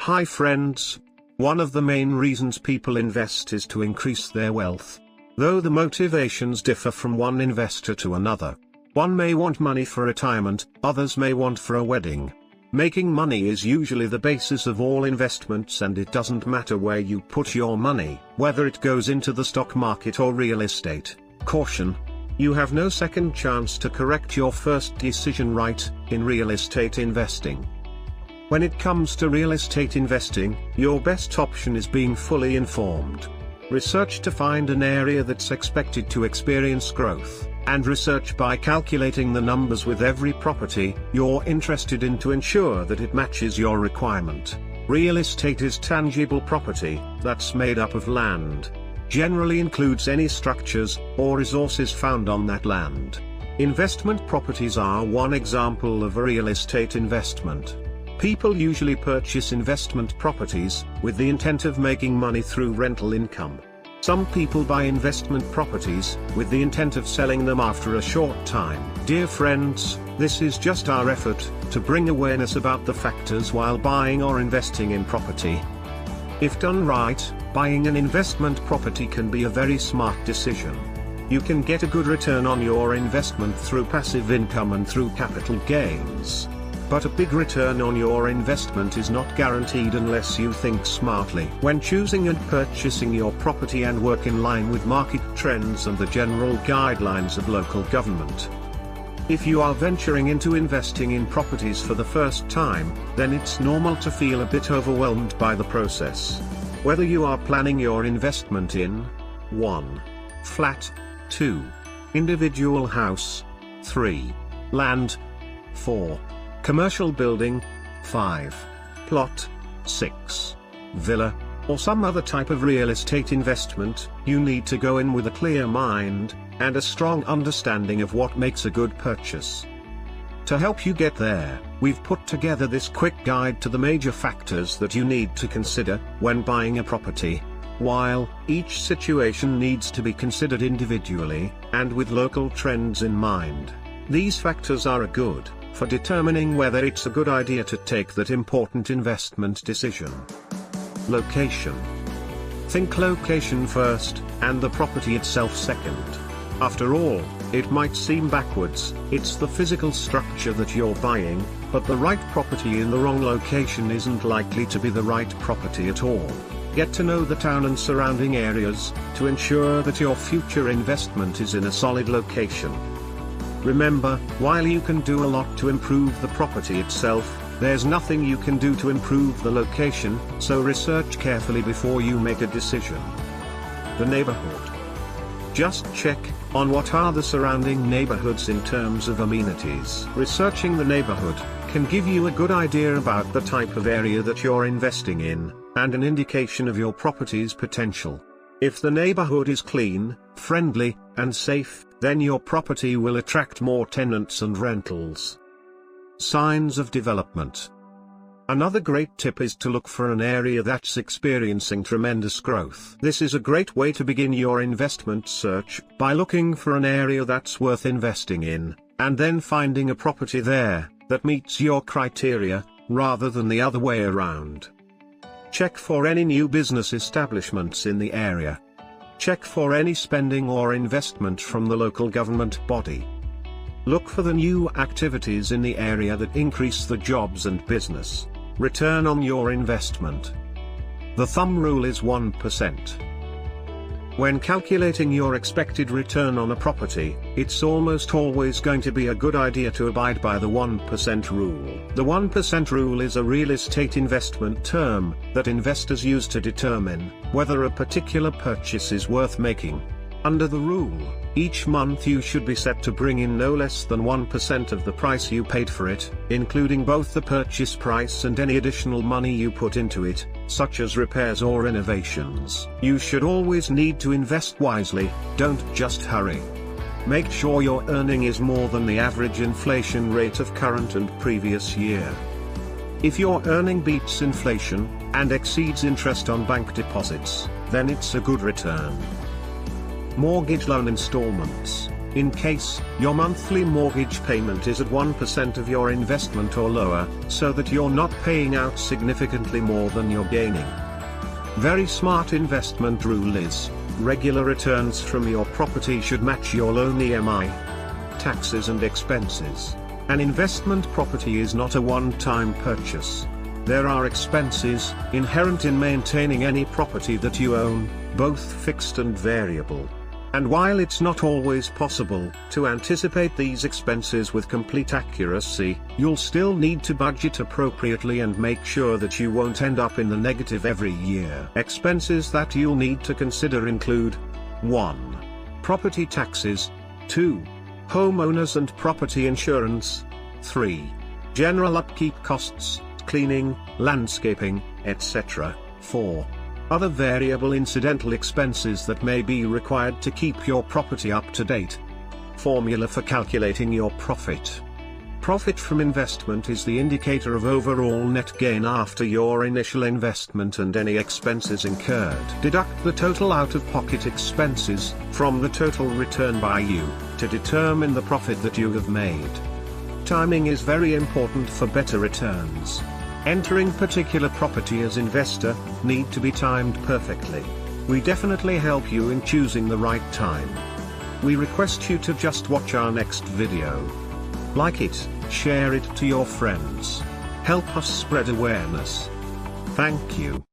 Hi friends. One of the main reasons people invest is to increase their wealth. Though the motivations differ from one investor to another. One may want money for retirement, others may want for a wedding. Making money is usually the basis of all investments, and it doesn't matter where you put your money, whether it goes into the stock market or real estate. Caution. You have no second chance to correct your first decision right in real estate investing. When it comes to real estate investing, your best option is being fully informed. Research to find an area that's expected to experience growth, and research by calculating the numbers with every property you're interested in to ensure that it matches your requirement. Real estate is tangible property that's made up of land. Generally includes any structures or resources found on that land. Investment properties are one example of a real estate investment. People usually purchase investment properties with the intent of making money through rental income. Some people buy investment properties with the intent of selling them after a short time. Dear friends, this is just our effort to bring awareness about the factors while buying or investing in property. If done right, buying an investment property can be a very smart decision. You can get a good return on your investment through passive income and through capital gains. But a big return on your investment is not guaranteed unless you think smartly when choosing and purchasing your property and work in line with market trends and the general guidelines of local government. If you are venturing into investing in properties for the first time, then it's normal to feel a bit overwhelmed by the process. Whether you are planning your investment in 1. Flat, 2. Individual house, 3. Land, 4. Commercial building, 5. Plot, 6. Villa, or some other type of real estate investment, you need to go in with a clear mind, and a strong understanding of what makes a good purchase. To help you get there, we've put together this quick guide to the major factors that you need to consider when buying a property. While each situation needs to be considered individually, and with local trends in mind, these factors are good for determining whether it's a good idea to take that important investment decision. Location. Think location first, and the property itself second. After all, it might seem backwards, it's the physical structure that you're buying, but the right property in the wrong location isn't likely to be the right property at all. Get to know the town and surrounding areas, to ensure that your future investment is in a solid location. Remember, while you can do a lot to improve the property itself, there's nothing you can do to improve the location, so research carefully before you make a decision. The neighborhood. Just check on what are the surrounding neighborhoods in terms of amenities. Researching the neighborhood can give you a good idea about the type of area that you're investing in, and an indication of your property's potential. If the neighborhood is clean, friendly, and safe, then your property will attract more tenants and rentals. Signs of development. Another great tip is to look for an area that's experiencing tremendous growth. This is a great way to begin your investment search, by looking for an area that's worth investing in, and then finding a property there that meets your criteria, rather than the other way around. Check for any new business establishments in the area. Check for any spending or investment from the local government body. Look for the new activities in the area that increase the jobs and business return on your investment. The thumb rule is 1%. When calculating your expected return on a property, it's almost always going to be a good idea to abide by the 1% rule. The 1% rule is a real estate investment term that investors use to determine whether a particular purchase is worth making. Under the rule, each month you should be set to bring in no less than 1% of the price you paid for it, including both the purchase price and any additional money you put into it, such as repairs or renovations. You should always need to invest wisely, don't just hurry. Make sure your earning is more than the average inflation rate of current and previous year. If your earning beats inflation, and exceeds interest on bank deposits, then it's a good return. Mortgage loan installments. in case your monthly mortgage payment is at 1% of your investment or lower, so that you're not paying out significantly more than you're gaining. Very smart investment rule is, regular returns from your property should match your loan EMI, taxes and expenses. An investment property is not a one-time purchase. There are expenses inherent in maintaining any property that you own, both fixed and variable. And while it's not always possible to anticipate these expenses with complete accuracy, you'll still need to budget appropriately and make sure that you won't end up in the negative every year. Expenses that you'll need to consider include 1. Property taxes, 2. Homeowners and property insurance, 3. General upkeep costs, cleaning, landscaping, etc., 4. Other variable incidental expenses that may be required to keep your property up to date. Formula for calculating your profit. Profit from investment is the indicator of overall net gain after your initial investment and any expenses incurred. Deduct the total out-of-pocket expenses from the total return by you to determine the profit that you have made. Timing is very important for better returns. Entering particular property as investor need to be timed perfectly. We definitely help you in choosing the right time. We request you to just watch our next video. Like it, share it to your friends. Help us spread awareness. Thank you.